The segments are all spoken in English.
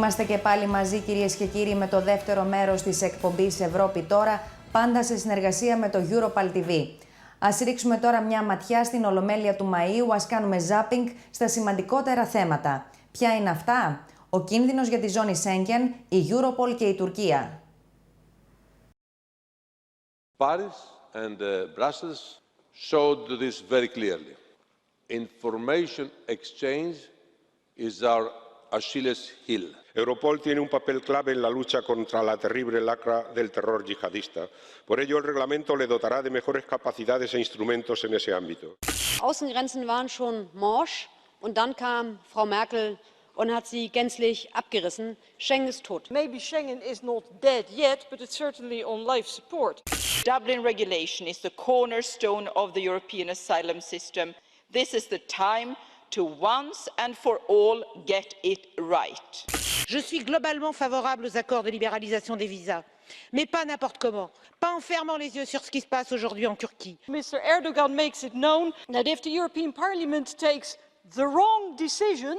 Είμαστε και πάλι μαζί, κυρίες και κύριοι, με το δεύτερο μέρος της εκπομπής Ευρώπη τώρα, πάντα σε συνεργασία με το Europal TV. Ας ρίξουμε τώρα μια ματιά στην Ολομέλεια του Μαΐου, ας κάνουμε ζάπινγκ στα σημαντικότερα θέματα. Ποια είναι αυτά? Ο κίνδυνος για τη ζώνη Σέγγεν, η Europol και η Τουρκία. Paris and Brussels showed this very clearly. Information exchange is our Achilles heel. Europol tiene un papel clave en la lucha contra la terrible lacra del terror yihadista. Por ello, el reglamento le dotará de mejores capacidades e instrumentos en ese ámbito. Außengrenzen waren schon morsch und dann kam Frau Merkel und hat sie gänzlich abgerissen. Schengen ist tot. Maybe Schengen is not dead yet, but it's certainly on life support. Dublin regulation is the cornerstone of the European asylum system. This is the time to once and for all get it right. Je suis globalement favorable aux accords de libéralisation des visas, mais pas n'importe comment, pas en fermant les yeux sur ce qui se passe aujourd'hui en Turquie. Mr. Erdogan makes it known that if the European Parliament takes the wrong decision,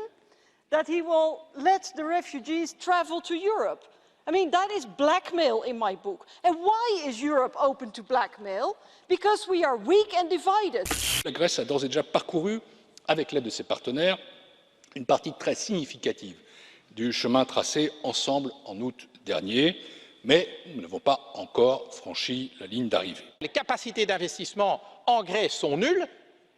that he will let the refugees travel to Europe. I mean, that is blackmail in my book. And why is Europe open to blackmail? Because we are weak and divided. La Grèce a d'ores et déjà parcouru, avec l'aide de ses partenaires, une partie très significative du chemin tracé ensemble en août dernier, mais nous n'avons pas encore franchi la ligne d'arrivée. Les capacités d'investissement en Grèce sont nulles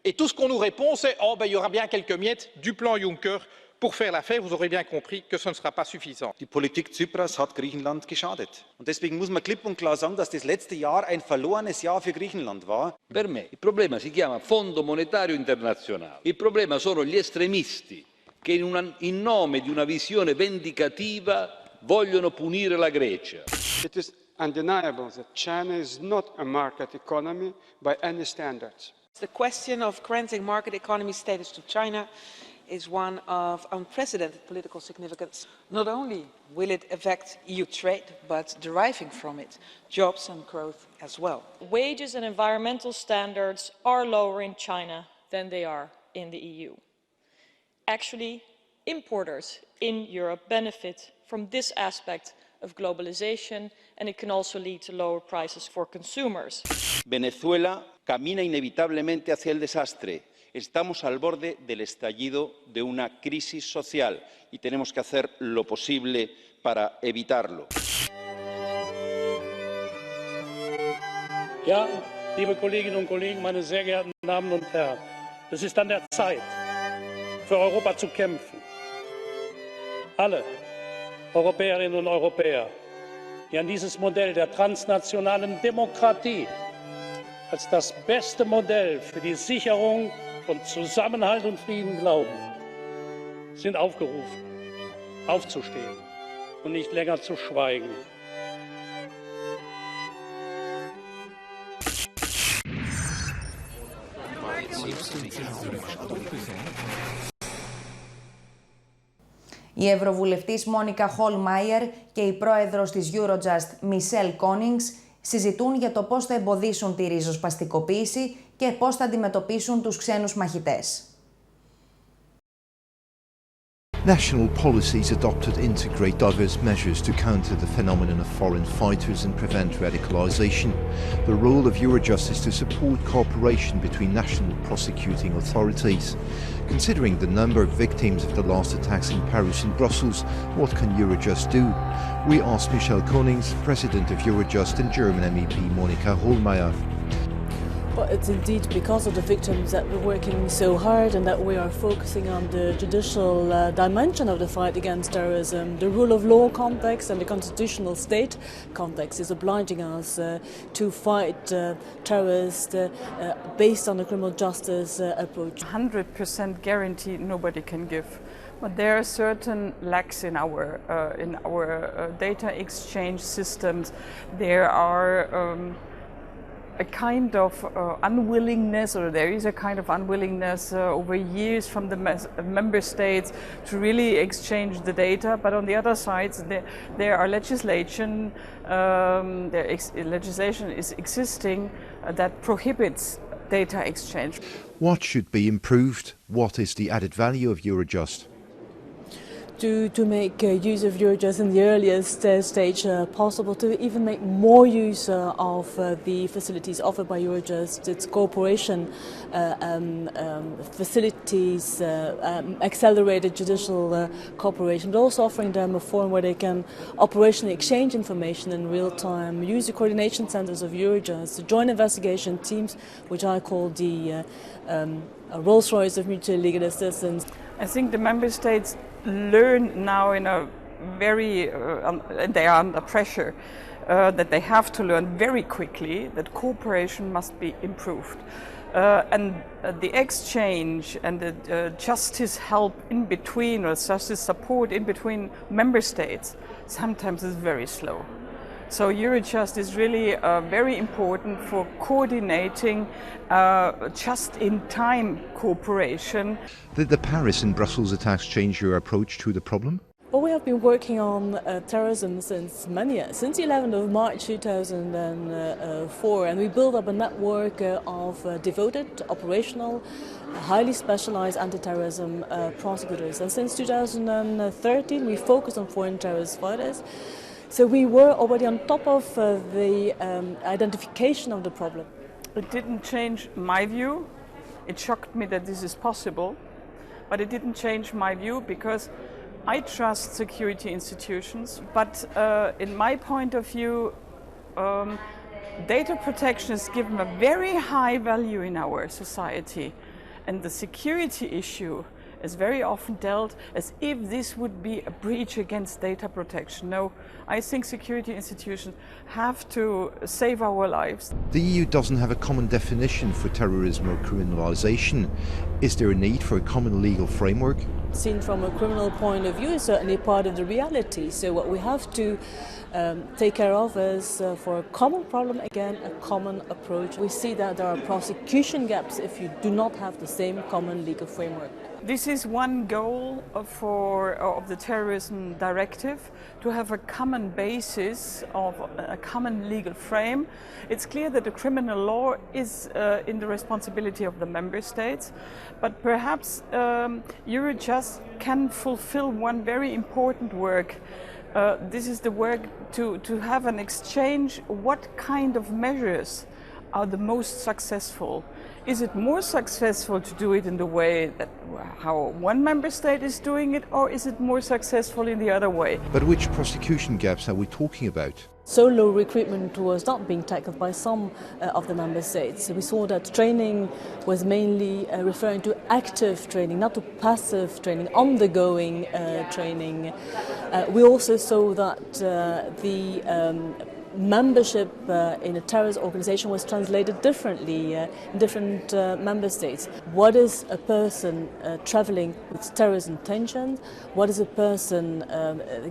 et tout ce qu'on nous répond c'est « Oh, ben, il y aura bien quelques miettes du plan Juncker pour faire l'affaire ». Vous aurez bien compris que ce ne sera pas suffisant. Die Politik Tsipras hat Griechenland geschadet. Und deswegen muss man klipp und klar sagen, dass das letzte Jahr ein verlorenes Jahr für Griechenland war. Per me il problema si chiama Fondo Monetario Internazionale. Il problema sono gli estremisti che in nome di una visione vendicativa vogliono punire la Grecia. It is undeniable that China is not a market economy by any standards. The question of granting market economy status to China is one of unprecedented political significance. Not only will it affect EU trade, but deriving from it, jobs and growth as well. Wages and environmental standards are lower in China than they are in the EU. Actually, importers in Europe benefit from this aspect of globalization, and it can also lead to lower prices for consumers. Venezuela camina inevitablemente hacia el desastre. Estamos al borde del estallido de una crisis social y tenemos que hacer lo posible para evitarlo. Ja, liebe Kolleginnen und Kollegen, meine sehr geehrten Damen und Herren, es ist an der Zeit, für Europa zu kämpfen. Alle Europäerinnen und Europäer, die an dieses Modell der transnationalen Demokratie als das beste Modell für die Sicherung von Zusammenhalt und Frieden glauben, sind aufgerufen, aufzustehen und nicht länger zu schweigen. Η Ευρωβουλευτής Μόνικα Χολμάιερ και η πρόεδρος της Eurojust Μισελ Κόνινγκς συζητούν για το πώς θα εμποδίσουν τη ριζοσπαστικοποίηση και πώς θα αντιμετωπίσουν τους ξένους μαχητές. National policies adopted integrate diverse measures to counter the phenomenon of foreign fighters and prevent radicalisation. The role of Eurojust is to support cooperation between national prosecuting authorities. Considering the number of victims of the last attacks in Paris and Brussels, what can Eurojust do? We asked Michel Konings, President of Eurojust, and German MEP Monika Hohlmeier. But it's indeed because of the victims that we're working so hard and that we are focusing on the judicial dimension of the fight against terrorism. The rule of law context and the constitutional state context is obliging us to fight terrorists based on the criminal justice approach. 100% guarantee nobody can give. But there are certain lacks in our data exchange systems. There are a kind of unwillingness, or there is a kind of unwillingness over years from the member states to really exchange the data. But on the other side, there are legislation is existing that prohibits data exchange. What should be improved? What is the added value of Eurojust? to make use of Eurojust in the earliest stage possible, to even make more use of the facilities offered by Eurojust, its cooperation facilities, accelerated judicial cooperation, but also offering them a forum where they can operationally exchange information in real time, use the coordination centers of Eurojust, the joint investigation teams, which I call the Rolls-Royce of mutual legal assistance. I think the member states learn now in a very, they are under pressure, that they have to learn very quickly that cooperation must be improved. And the exchange and the justice help in between, or justice support in between member states, sometimes is very slow. So Eurojust is really very important for coordinating just-in-time cooperation. Did the Paris and Brussels attacks change your approach to the problem? Well, we have been working on terrorism since many years, since the 11th of March 2004, and we built up a network of devoted, operational, highly specialized anti-terrorism prosecutors. And since 2013, we focused on foreign terrorist fighters. So we were already on top of the identification of the problem. It didn't change my view. It shocked me that this is possible, but it didn't change my view because I trust security institutions, but in my point of view, data protection is given a very high value in our society, and the security issue is very often dealt as if this would be a breach against data protection. No, I think security institutions have to save our lives. The EU doesn't have a common definition for terrorism or criminalisation. Is there a need for a common legal framework? Seen from a criminal point of view is certainly part of the reality. So what we have to take care of is, for a common problem, again, a common approach. We see that there are prosecution gaps if you do not have the same common legal framework. This is one goal of the terrorism directive, to have a common basis of a common legal frame. It's clear that the criminal law is in the responsibility of the member states, but perhaps Eurojust can fulfill one very important work. This is the work to have an exchange. What kind of measures are the most successful? Is it more successful to do it in the way that how one member state is doing it, or is it more successful in the other way? But which prosecution gaps are we talking about? Solo recruitment was not being tackled by some of the member states. We saw that training was mainly referring to active training, not to passive training, undergoing training. We also saw that the membership in a terrorist organization was translated differently in different member states. What is a person traveling with terrorist intentions? What is a person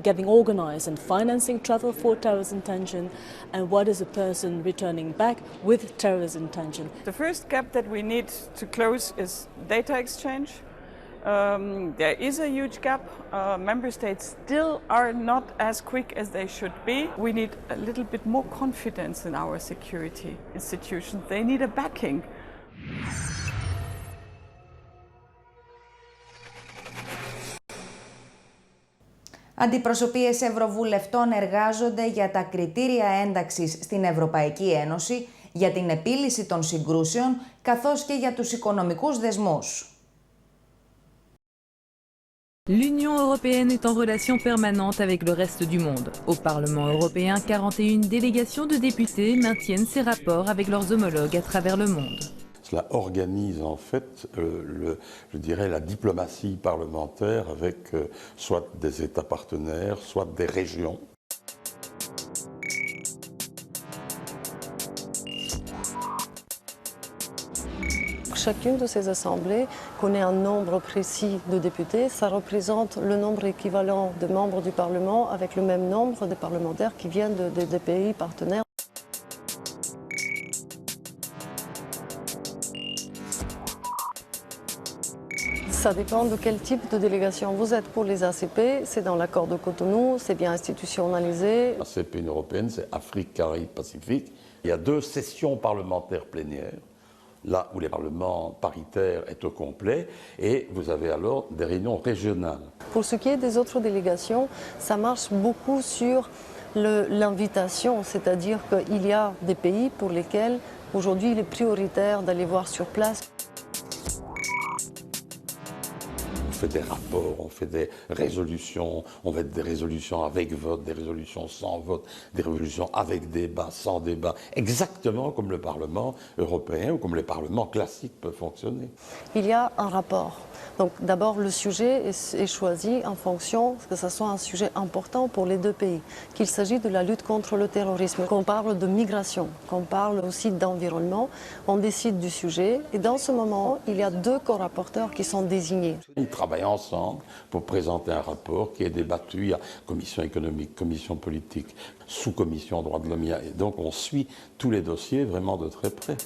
getting organized and financing travel for terrorist intention? And what is a person returning back with terrorist intention? The first gap that we need to close is data exchange. There is a huge gap. Member states still are not as quick as they should be. We need a little bit more confidence in our security institutions. They need a backing. Αντιπροσωπείες ευρωβουλευτών εργάζονται για τα κριτήρια ένταξης στην Ευρωπαϊκή Ένωση, για την επίλυση των συγκρούσεων, καθώς και για τους οικονομικούς δεσμούς. L'Union européenne est en relation permanente avec le reste du monde. Au Parlement européen, 41 délégations de députés maintiennent ces rapports avec leurs homologues à travers le monde. Cela organise en fait, je dirais, la diplomatie parlementaire avec soit des États partenaires, soit des régions. Chacune de ces assemblées connaît un nombre précis de députés. Ça représente le nombre équivalent de membres du Parlement avec le même nombre de parlementaires qui viennent des pays partenaires. Ça dépend de quel type de délégation vous êtes. Pour les ACP, c'est dans l'accord de Cotonou, c'est bien institutionnalisé. ACP européenne, c'est Afrique, Caraïbes, Pacifique. Il y a 2 sessions parlementaires plénières là où les parlements paritaires est au complet, et vous avez alors des réunions régionales. Pour ce qui est des autres délégations, ça marche beaucoup sur l'invitation, c'est-à-dire qu'il y a des pays pour lesquels aujourd'hui il est prioritaire d'aller voir sur place. On fait des rapports, on fait des résolutions, on fait des résolutions avec vote, des résolutions sans vote, des résolutions avec débat, sans débat, exactement comme le Parlement européen ou comme les parlements classiques peuvent fonctionner. Il y a un rapport. Donc d'abord le sujet est choisi en fonction que ce soit un sujet important pour les deux pays, qu'il s'agit de la lutte contre le terrorisme, qu'on parle de migration, qu'on parle aussi d'environnement, on décide du sujet et dans ce moment il y a deux co-rapporteurs qui sont désignés. Ils travaillent ensemble pour présenter un rapport qui est débattu, il y a commission économique, commission politique, sous-commission droits de l'homme, et donc on suit tous les dossiers vraiment de très près.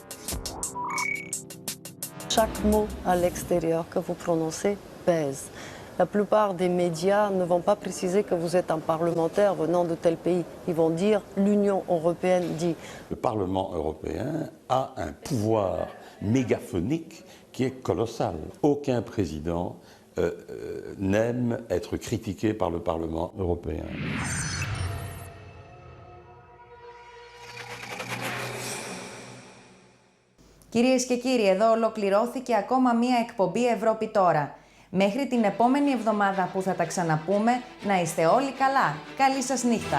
Chaque mot à l'extérieur que vous prononcez pèse. La plupart des médias ne vont pas préciser que vous êtes un parlementaire venant de tel pays. Ils vont dire l'Union européenne dit. Le Parlement européen a un pouvoir mégaphonique qui est colossal. Aucun président n'aime être critiqué par le Parlement européen. Κυρίες και κύριοι, εδώ ολοκληρώθηκε ακόμα μία εκπομπή Ευρώπη τώρα. Μέχρι την επόμενη εβδομάδα που θα τα ξαναπούμε, να είστε όλοι καλά. Καλή σας νύχτα!